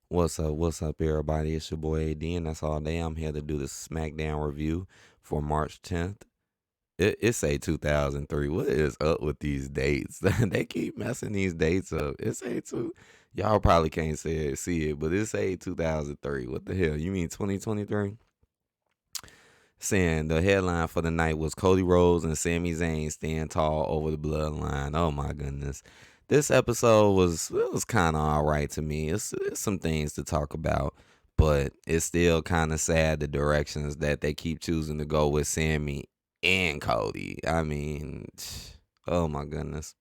What's up, everybody? It's your boy AD, and that's all day. I'm here to do the SmackDown review for March 10th. It's a 2003. What is up with these dates? They keep messing these dates up. It's a two. Y'all probably can't see it, but it's a 2003. What the hell? You mean 2023? Saying the headline for the night was Cody Rhodes and Sami Zayn stand tall over the bloodline. Oh my goodness. This episode was kind of all right to me. It's some things to talk about, but it's still kind of sad the directions that they keep choosing to go with Sami and Cody. I mean, oh my goodness.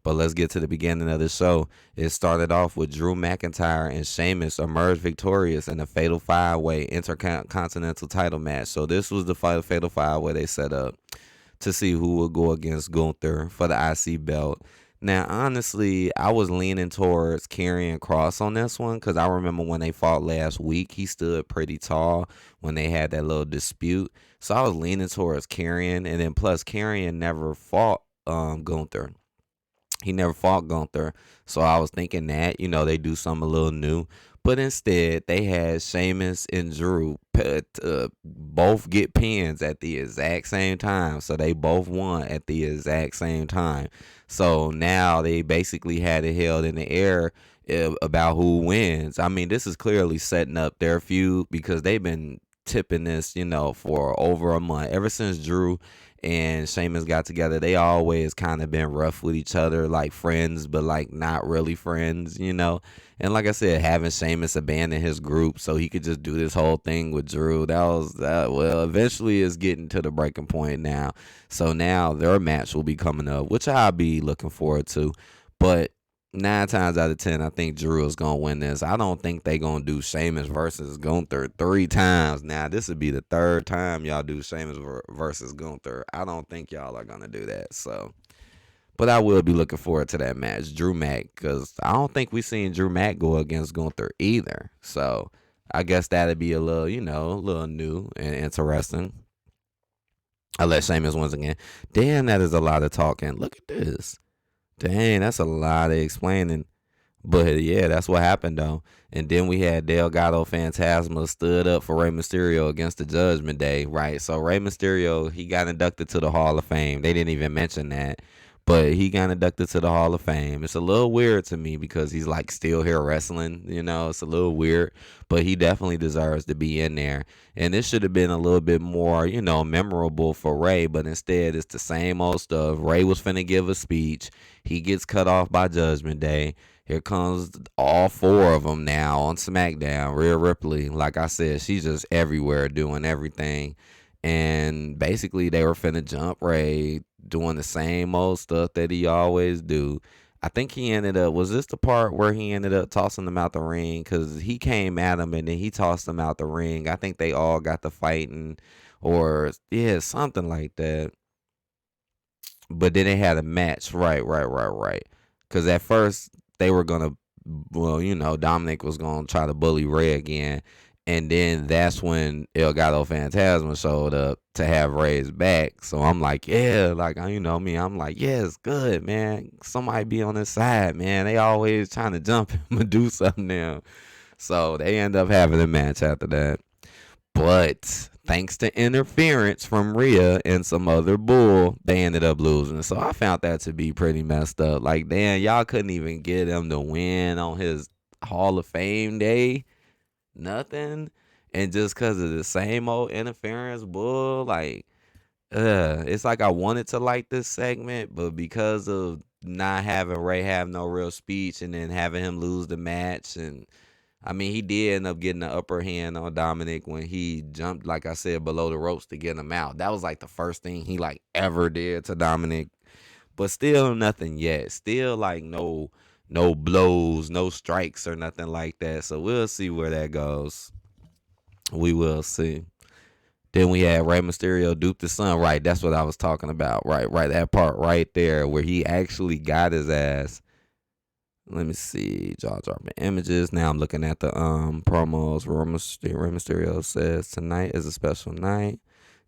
But let's get to the beginning of the show. It started off with Drew McIntyre and Sheamus emerged victorious in a fatal five-way intercontinental title match. So this was the fatal five-way they set up to see who would go against Gunther for the IC belt. Now, honestly, I was leaning towards Karrion Kross on this one because I remember when they fought last week, he stood pretty tall when they had that little dispute. So I was leaning towards Karrion, and then plus Karrion never fought Gunther. He never fought Gunther. So I was thinking that, they do something a little new. But instead, they had Sheamus and Drew both get pins at the exact same time. So they both won at the exact same time. So now they basically had it held in the air about who wins. I mean, this is clearly setting up their feud because they've been tipping this, for over a month. Ever since Drew and Sheamus got together, they always kind of been rough with each other, like friends, but like not really friends. And like I said, having Sheamus abandon his group so he could just do this whole thing with Drew, that was that. Well, eventually it's getting to the breaking point now. So now their match will be coming up, which I'll be looking forward to. But 9 times out of 10, I think Drew is gonna win this. I don't think they gonna do Sheamus versus Gunther 3 times. Now this would be the third time y'all do Sheamus versus Gunther. I don't think y'all are gonna do that. So, but I will be looking forward to that match, Drew Mack, because I don't think we seen Drew Mack go against Gunther either. So I guess that'd be a little, a little new and interesting. Unless Sheamus wins again. Damn, that is a lot of talking. Look at this. Dang, that's a lot of explaining. But yeah, that's what happened though. And then we had Delgado Fantasma stood up for Rey Mysterio against the Judgment Day, right? So Rey Mysterio, he got inducted to the Hall of Fame. They didn't even mention that. But he got inducted to the Hall of Fame. It's a little weird to me because he's like still here wrestling. It's a little weird. But he definitely deserves to be in there. And this should have been a little bit more, memorable for Rey. But instead, it's the same old stuff. Rey was finna give a speech. He gets cut off by Judgment Day. Here comes all four of them now on SmackDown. Rhea Ripley, like I said, she's just everywhere doing everything. And basically, they were finna jump Ray, doing the same old stuff that he always do. I think he ended up, was this the part where he ended up tossing them out the ring? Because he came at him and then he tossed them out the ring. I think they all got to fighting or, yeah, something like that. But then they had a match. Right. Because at first they were going to, well, Dominic was going to try to bully Ray again. And then that's when El Gato Fantasma showed up to have Ray's back. So I'm like, yeah, like, me. I'm like, yeah, it's good, man. Somebody be on his side, man. They always trying to jump him and do something now. So they end up having a match after that. But thanks to interference from Rhea and some other bull, they ended up losing. So I found that to be pretty messed up. Like, damn, y'all couldn't even get him to win on his Hall of Fame day. Nothing. And just because of the same old interference bull, like, it's like I wanted to like this segment, but because of not having Ray have no real speech and then having him lose the match, and I mean, he did end up getting the upper hand on Dominic when he jumped, like I said, below the ropes to get him out. That was like the first thing he like ever did to Dominic, but still nothing yet. Still like no blows, no strikes or nothing like that. So we'll see where that goes. We will see. Then we had Rey Mysterio dupe the Sun. Right, that's what I was talking about. Right, that part right there where he actually got his ass. Let me see, jaw dropping images. Now I'm looking at the promos. Rey Mysterio says tonight is a special night.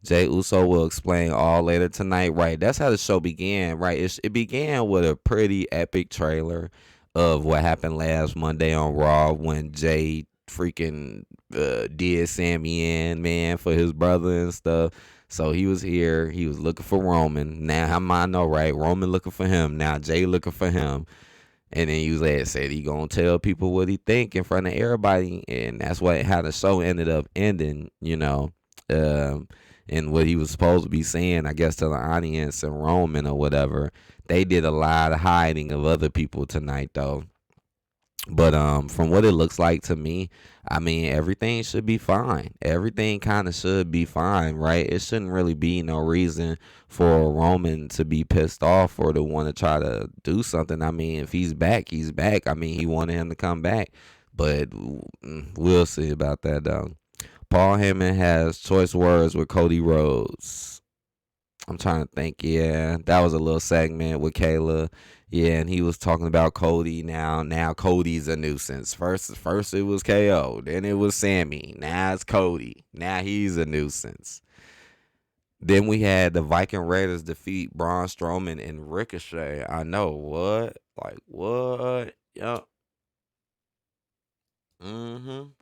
Jay Uso will explain all later tonight. Right, that's how the show began. Right, it began with a pretty epic trailer of what happened last Monday on Raw when Jay freaking did Sami in, man, for his brother and stuff. So he was here. He was looking for Roman. Now I know, right? Roman looking for him. Now Jay looking for him. And then you said he gonna tell people what he think in front of everybody, and that's how the show ended up ending, um, and what he was supposed to be saying, I guess, to the audience and Roman or whatever. They did a lot of hiding of other people tonight, though. But from what it looks like to me, I mean everything should be fine. Everything kind of should be fine, right? It shouldn't really be no reason for Roman to be pissed off or to want to try to do something. I mean, if he's back, he's back. I mean, he wanted him to come back, but we'll see about that though. Paul Heyman has choice words with Cody Rhodes. I'm trying to think. Yeah, that was a little segment with Kayla. Yeah, and he was talking about Cody. Now Cody's a nuisance. First it was KO, then it was Sami. Now it's Cody. Now he's a nuisance. Then we had the Viking Raiders defeat Braun Strowman and Ricochet. I know what, like what? Yup. Mhm.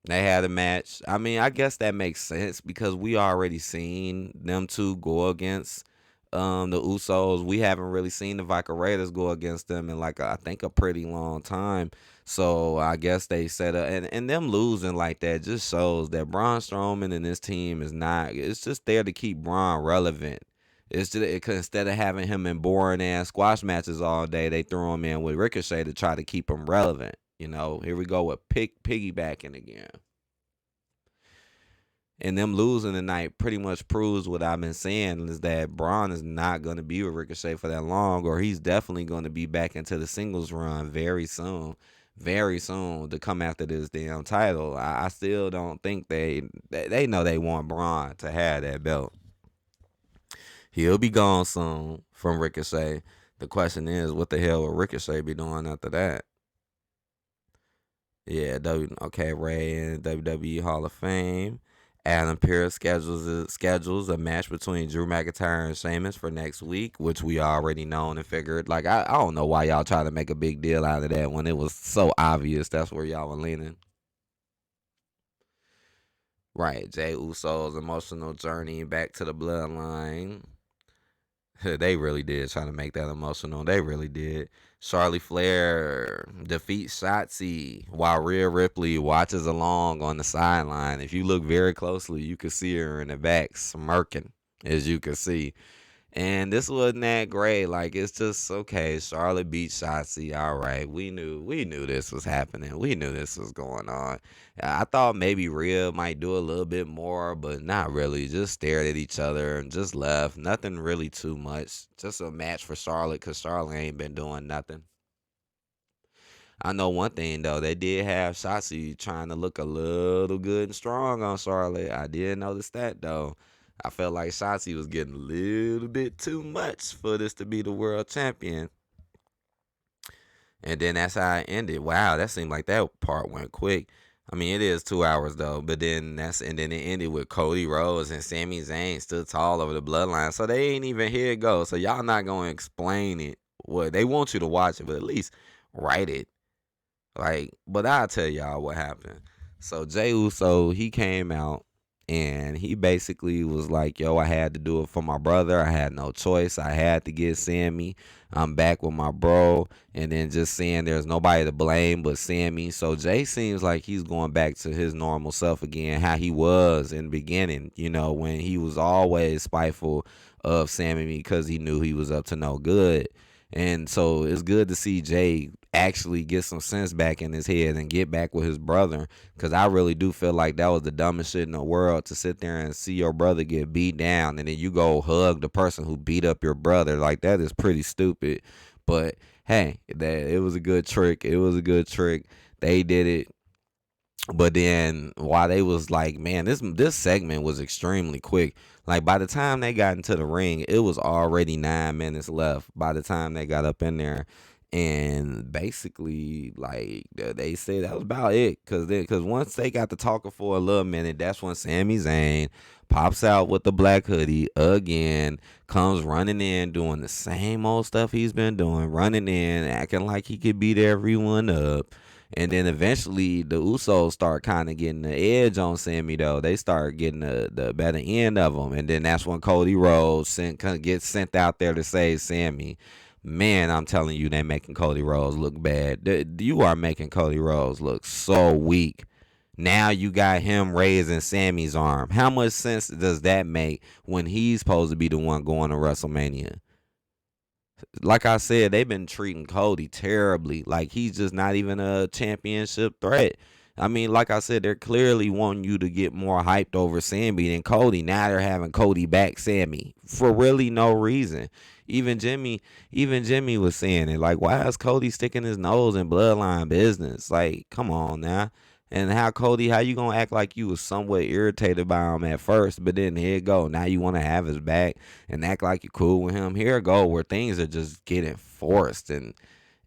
They had a match. I mean, I guess that makes sense because we already seen them two go against the Usos. We haven't really seen the Viking Raiders go against them in like I think a pretty long time. So I guess they set up and them losing like that just shows that Braun Strowman and this team is not. It's just there to keep Braun relevant. It's just instead of having him in boring ass squash matches all day, they threw him in with Ricochet to try to keep him relevant. Here we go with piggybacking again. And them losing tonight pretty much proves what I've been saying is that Braun is not going to be with Ricochet for that long, or he's definitely going to be back into the singles run very soon to come after this damn title. I still don't think they know they want Braun to have that belt. He'll be gone soon from Ricochet. The question is, what the hell will Ricochet be doing after that? Yeah, okay, Ray in WWE Hall of Fame. Adam Pearce schedules a match between Drew McIntyre and Sheamus for next week, which we already known and figured. Like I don't know why y'all try to make a big deal out of that when it was so obvious that's where y'all were leaning. Right, Jay Uso's emotional journey back to the bloodline. They really did try to make that emotional. They really did. Charlie Flair defeats Shotzi while Rhea Ripley watches along on the sideline. If you look very closely, you can see her in the back smirking, as you can see. And this wasn't that great. Like it's just okay. Charlotte beat Shotzi. All right, we knew this was happening. We knew this was going on. I thought maybe Rhea might do a little bit more, but not really. Just stared at each other and just left. Nothing really too much. Just a match for Charlotte because Charlotte ain't been doing nothing. I know one thing though, they did have Shotzi trying to look a little good and strong on Charlotte. I did notice that though. I felt like Shotzi was getting a little bit too much for this to be the world champion. And then that's how it ended. Wow, that seemed like that part went quick. I mean, it is 2 hours though, but then it ended with Cody Rhodes and Sami Zayn stood tall over the bloodline. So they ain't even here it go. So y'all not gonna explain it. Well, they want you to watch it, but at least write it. Like, but I'll tell y'all what happened. So Jey Uso, he came out and he basically was like, yo, I had to do it for my brother. I had no choice. I had to get Sami. I'm back with my bro. And then just saying there's nobody to blame but Sami. So Jay seems like he's going back to his normal self again, how he was in the beginning, when he was always spiteful of Sami because he knew he was up to no good. And so it's good to see Jay actually get some sense back in his head and get back with his brother. Because I really do feel like that was the dumbest shit in the world to sit there and see your brother get beat down and then you go hug the person who beat up your brother. Like, that is pretty stupid. But hey, it was a good trick. It was a good trick. They did it. But then while they was like, man, this segment was extremely quick. Like by the time they got into the ring, it was already 9 minutes left by the time they got up in there. And basically, like they said, that was about it. Cause once they got to talking for a little minute, that's when Sami Zayn pops out with the black hoodie again, comes running in, doing the same old stuff he's been doing, running in, acting like he could beat everyone up. And then eventually the Usos start kind of getting the edge on Sammy though. They start getting the better end of him. And then that's when Cody Rhodes gets sent out there to save Sammy. Man, I'm telling you, they making Cody Rhodes look bad. You are making Cody Rhodes look so weak. Now you got him raising Sammy's arm. How much sense does that make when he's supposed to be the one going to WrestleMania? Like I said, they've been treating Cody terribly. Like he's just not even a championship threat. I mean, like I said, they're clearly wanting you to get more hyped over Sammy than Cody. Now they're having Cody back Sammy for really no reason. Even Jimmy was saying it. Like, why is Cody sticking his nose in bloodline business? Like, come on now. And how you gonna act like you was somewhat irritated by him at first, but then here it go. Now you want to have his back and act like you're cool with him. Here it go, where things are just getting forced and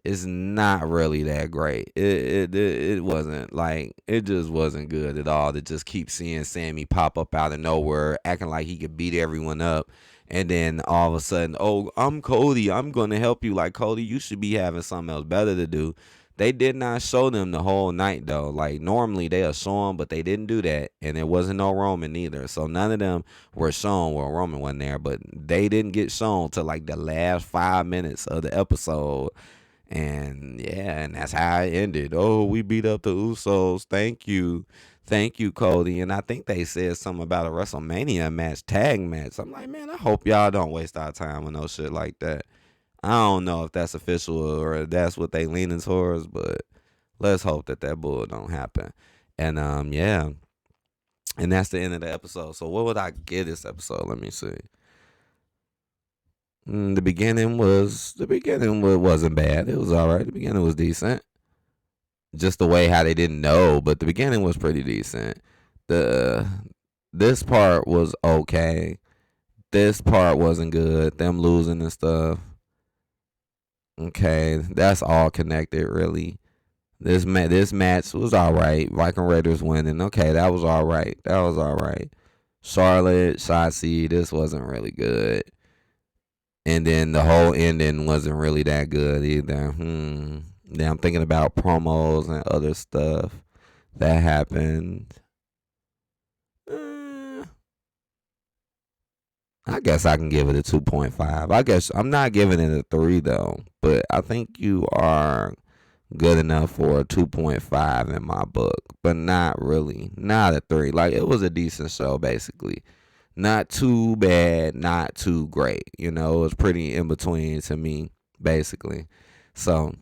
it's not really that great. It wasn't like it just wasn't good at all to just keep seeing Sammy pop up out of nowhere, acting like he could beat everyone up, and then all of a sudden, oh, I'm Cody, I'm gonna help you. Like Cody, you should be having something else better to do. They did not show them the whole night though. Like normally they'll show them, but they didn't do that, and there wasn't no Roman either. So none of them were shown. Well, Roman wasn't there, but they didn't get shown till like the last 5 minutes of the episode. And yeah, and that's how it ended. Oh, we beat up the Usos. Thank you. Thank you, Cody. And I think they said something about a WrestleMania match, tag match. I'm like, man, I hope y'all don't waste our time with no shit like that. I don't know if that's official or if that's what they leaning towards, but let's hope that bull don't happen. And yeah. And that's the end of the episode. So what would I give this episode? Let me see. The beginning wasn't bad. It was all right. The beginning was decent. Just the way how they didn't know, but the beginning was pretty decent. The This part was okay. This part wasn't good. Them losing and stuff. Okay, that's all connected really. This match was all right. Viking Raiders winning. Okay, that was all right. That was all right. Charlotte, Shotzi, this wasn't really good. And then the whole ending wasn't really that good either. Now I'm thinking about promos and other stuff that happened. I guess I can give it a 2.5. I guess I'm not giving it a 3 though, but I think you are good enough for a 2.5 in my book, but not really. Not a 3. Like it was a decent show basically. Not too bad, not too great. You know, it was pretty in between to me, basically. So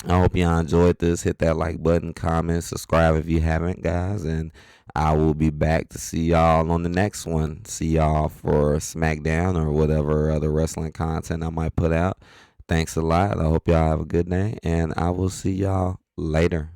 I hope y'all enjoyed this. Hit that like button, comment, subscribe if you haven't, guys. And I will be back to see y'all on the next one. See y'all for SmackDown or whatever other wrestling content I might put out. Thanks a lot. I hope y'all have a good day. And I will see y'all later.